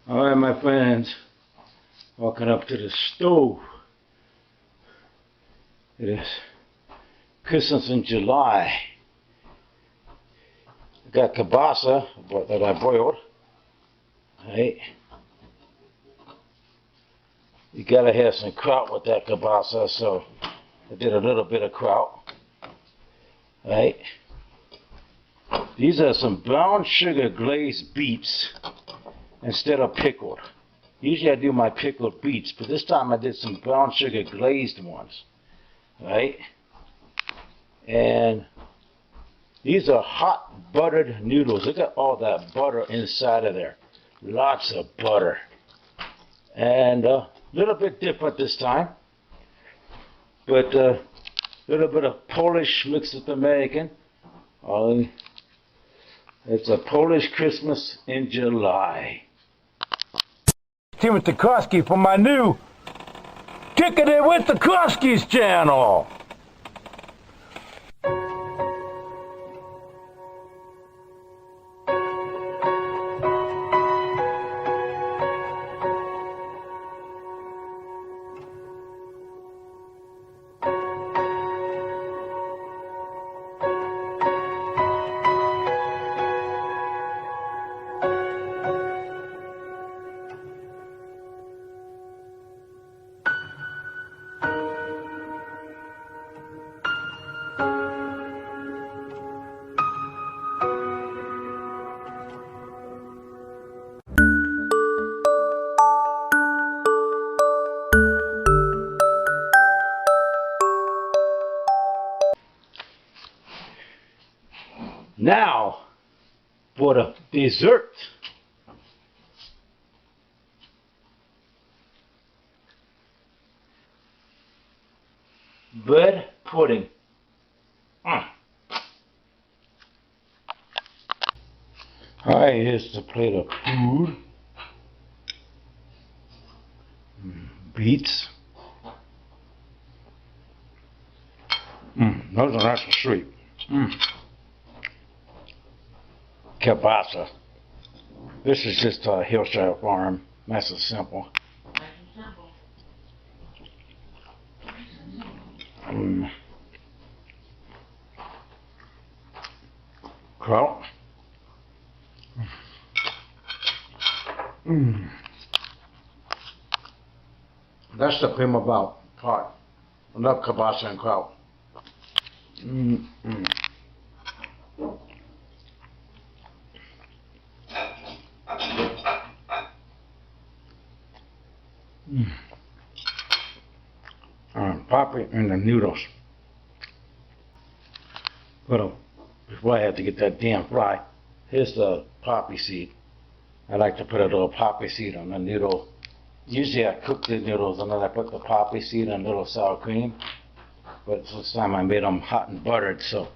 Alright, my friends, walking up to the stove. It is Christmas in July. I got kielbasa that I boiled. Right. You gotta have some kraut with that kielbasa, so I did a little bit of kraut. Right. These are some brown sugar glazed beets instead of pickled. Usually I do my pickled beets, but this time I did some brown sugar glazed ones. Right? And these are hot buttered noodles. Look at all that butter inside of there. Lots of butter. And a little bit different this time. But a little bit of Polish mixed with American. It's a Polish Christmas in July. Tymon Kerofsky from my new Kicking It with the Kerofskys channel. Now, for the dessert. Bread pudding. Alright, here's the plate of food. Beets. Those are nice and sweet. Kielbasa. This is just a hillside farm. Nice and simple. Kraut. That's the prima part. I love kielbasa and kraut. Pop it in the noodles. Before I have to get that damn fry, here's the poppy seed. I like to put a little poppy seed on the noodle. Usually I cook the noodles and then I put the poppy seed and a little sour cream. But this time I made them hot and buttered, so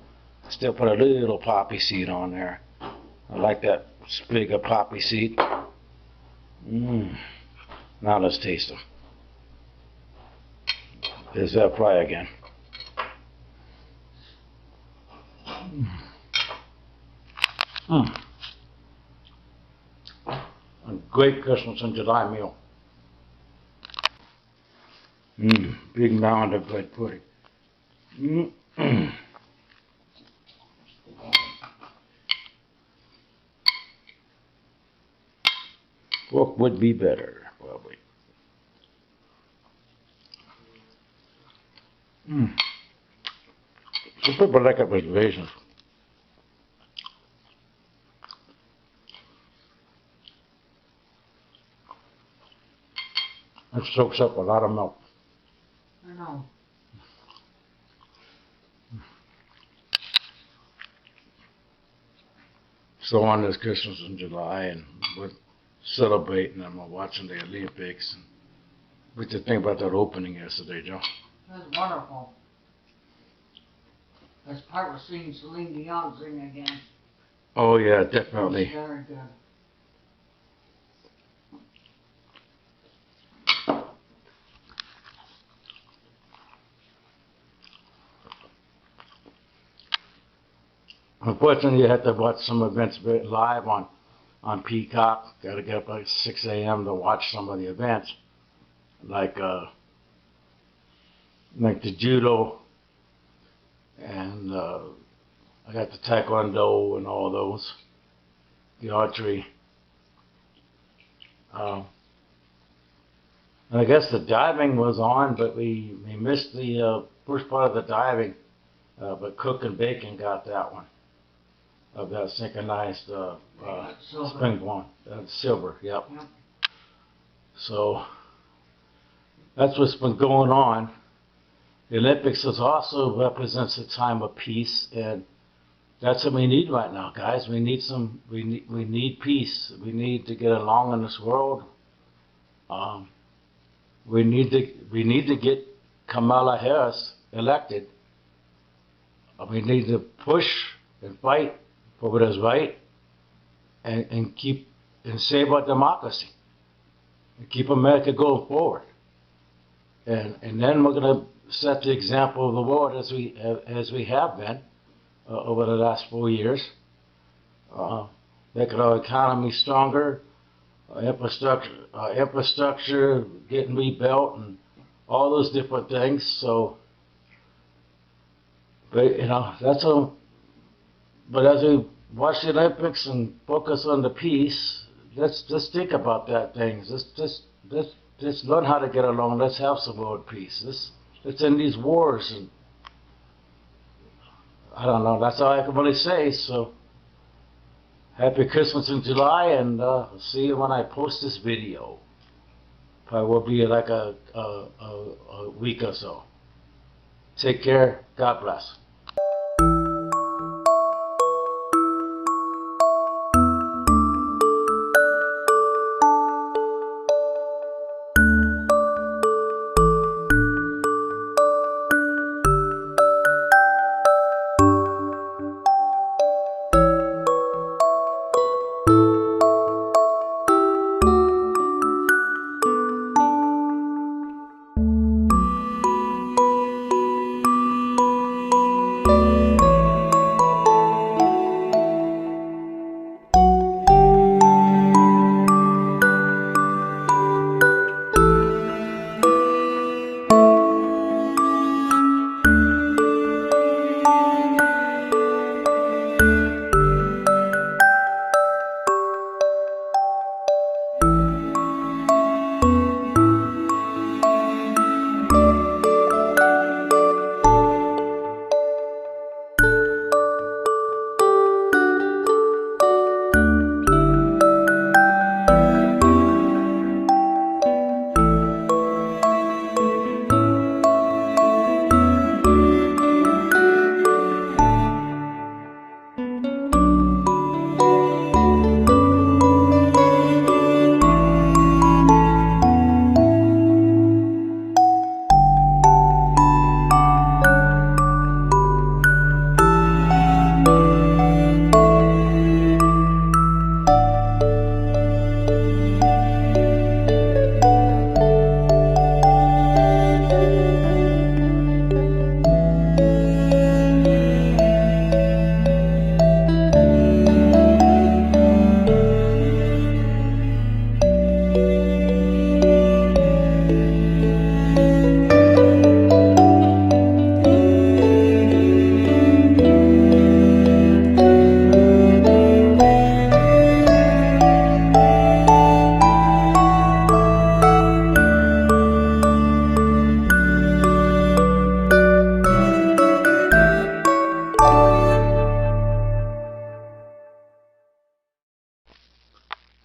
I still put a little poppy seed on there. I like that sprig of poppy seed. Now let's taste them. There's that fry again. A great Christmas in July meal. Big mound of bread pudding. Pork would be better, probably. Some people like it with raisins. It soaks up a lot of milk. I know. So on this Christmas in July, and we're celebrating and we're watching the Olympics. What did you think about that opening yesterday, Joe? That was wonderful. This part was seeing Celine Dion sing again. Oh yeah, definitely. It was very good. Unfortunately, you had to watch some events live on on Peacock. Got to get up at 6 a.m. to watch some of the events, like the judo, and I got the taekwondo and all those, the archery. And I guess the diving was on, but we missed the first part of the diving. But Cook and Bacon got that one of that synchronized springboard, silver. Yep. So that's what's been going on. The Olympics also represents a time of peace, and that's what we need right now, guys. We need we need peace. We need to get along in this world. We need to get Kamala Harris elected. We need to push and fight for what is right, and save our democracy, and keep America going forward. And then we're going to set the example of the world as we have been over the last 4 years. Make our economy stronger, infrastructure getting rebuilt, and all those different things. So, but that's a. But as we watch the Olympics and focus on the peace, let's think about that things. Let's learn how to get along. Let's have some world peace. Let's end these wars. And I don't know. That's all I can really say. So, happy Christmas in July, and see you when I post this video. Probably will be like a week or so. Take care. God bless.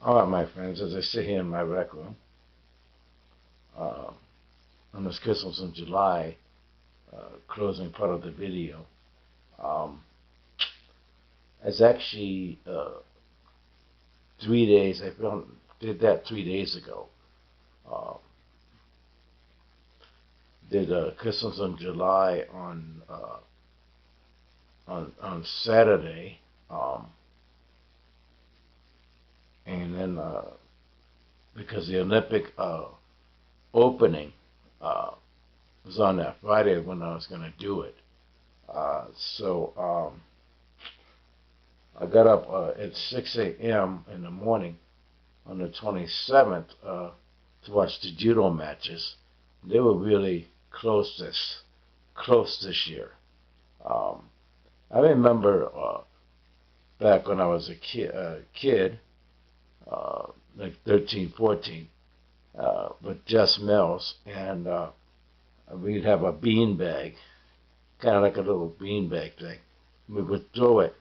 All right, my friends, as I sit here in my rec room, on this Christmas in July, closing part of the video, it's actually 3 days. I did that 3 days ago. Did Christmas in July on Saturday. And then, because the Olympic opening was on that Friday when I was going to do it. So I got up at 6 a.m. in the morning on the 27th to watch the judo matches. They were really close this year. I remember back when I was a kid, like 13, 14, with Jess Mills, and we'd have a bean bag, kind of like a little bean bag thing. We would throw it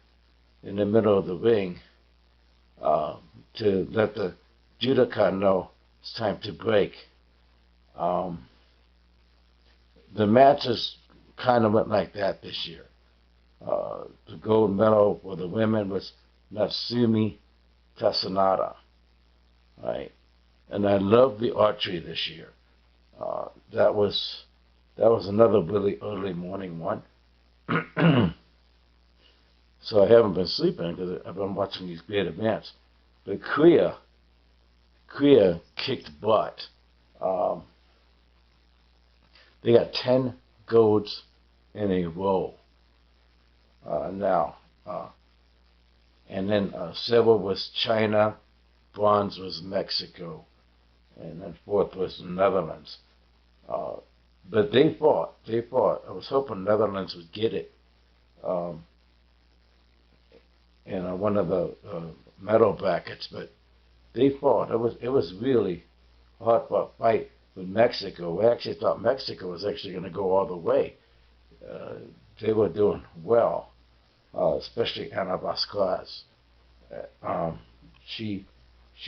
in the middle of the ring to let the judoka know it's time to break. The matches kind of went like that this year. The gold medal for the women was Natsumi Tasanada, right? And I loved the archery this year. That was another really early morning one. So I haven't been sleeping because I've been watching these great events. But Korea kicked butt. They got 10 golds in a row now. And then silver was China, bronze was Mexico, and then fourth was the Netherlands. But they fought. I was hoping Netherlands would get it in one of the medal brackets, but they fought. It was really a hard-fought fight with Mexico. We actually thought Mexico was actually going to go all the way. They were doing well, especially Ana Vasquez. She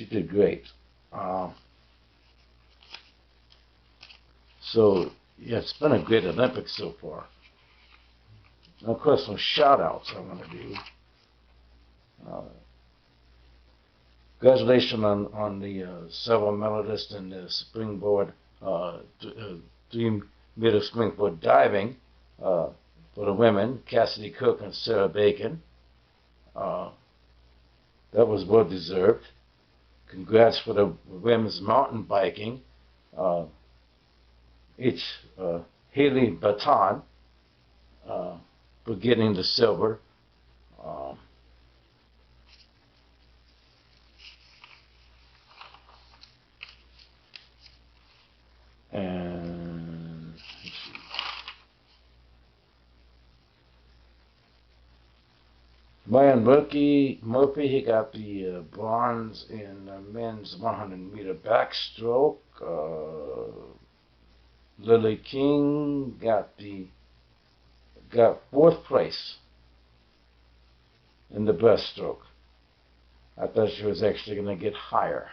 did great. So yeah, it's been a great Olympics so far. And of course, some shout-outs I want to do. Congratulations on the silver medalist in the springboard, 3-meter springboard diving for the women, Cassidy Cook and Sarah Bacon. That was well deserved. Congrats for the women's mountain biking. It's Haley Baton for getting the silver. And Ryan Murphy, he got the bronze in the men's 100-meter backstroke. Lily King got fourth place in the breaststroke. I thought she was actually going to get higher.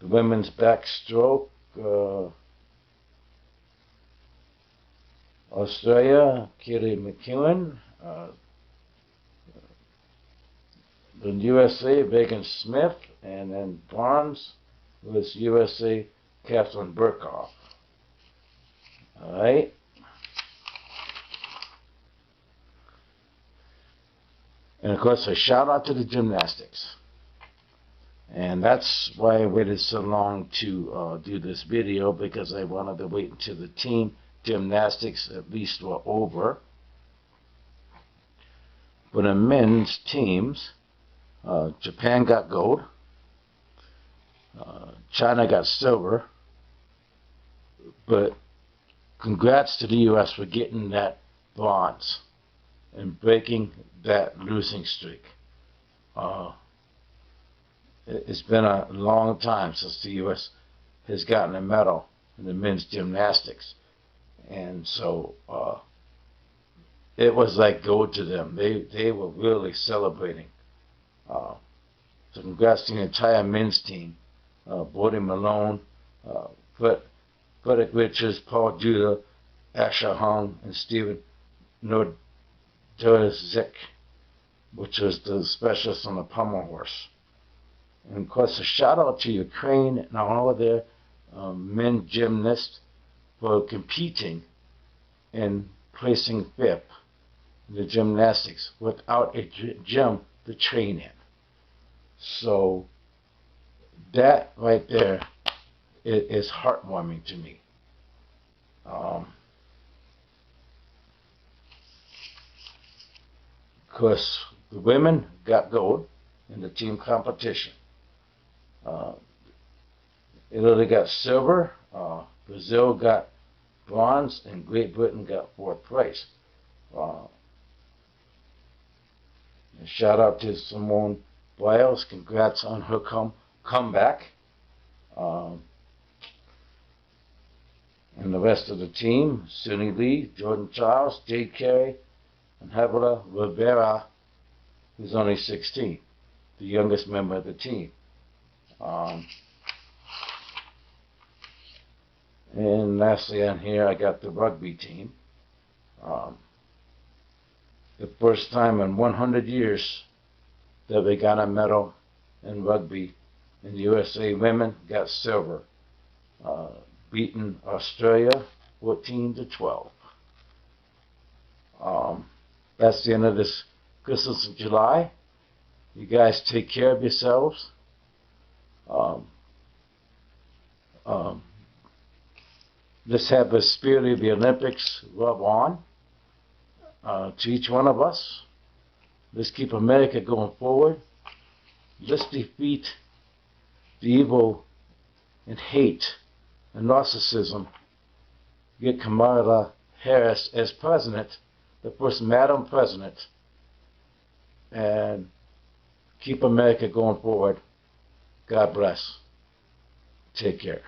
The women's backstroke, Australia, Katie McEwen. The USA, Megan Smith, and then bronze was USA, Catherine Burkhoff. All right. And of course, a shout out to the gymnastics. And that's why I waited so long to do this video, because I wanted to wait until the team gymnastics at least were over. For the men's teams, Japan got gold, China got silver, but congrats to the U.S. for getting that bronze and breaking that losing streak. It's been a long time since the U.S. has gotten a medal in the men's gymnastics. And so it was like gold to them. They were really celebrating. So congrats to the entire men's team. Bodie Malone, Frederick Richards, Paul Judah, Asher Hung, and Stephen Nordzik, which was the specialist on the pommel horse. And of course, a shout out to Ukraine and all of their men gymnasts for competing and placing fifth in the gymnastics without a gym to train in. So that right there is heartwarming to me. course, the women got gold in the team competition. Italy got silver, Brazil got bronze, and Great Britain got fourth place. And shout out to Simone Biles. Congrats on her comeback. And the rest of the team, Sunny Lee, Jordan Charles, Jade Carey, and Javier Rivera, who's only 16, the youngest member of the team. And lastly on here, I got the rugby team. The first time in 100 years that they got a medal in rugby, and the USA women got silver, beating Australia 14-12. That's the end of this Christmas of July. You guys take care of yourselves. Let's have the spirit of the Olympics rub on to each one of us. Let's keep America going forward. Let's defeat the evil and hate and narcissism. Get Kamala Harris as president, the first Madam President, and keep America going forward. God bless. Take care.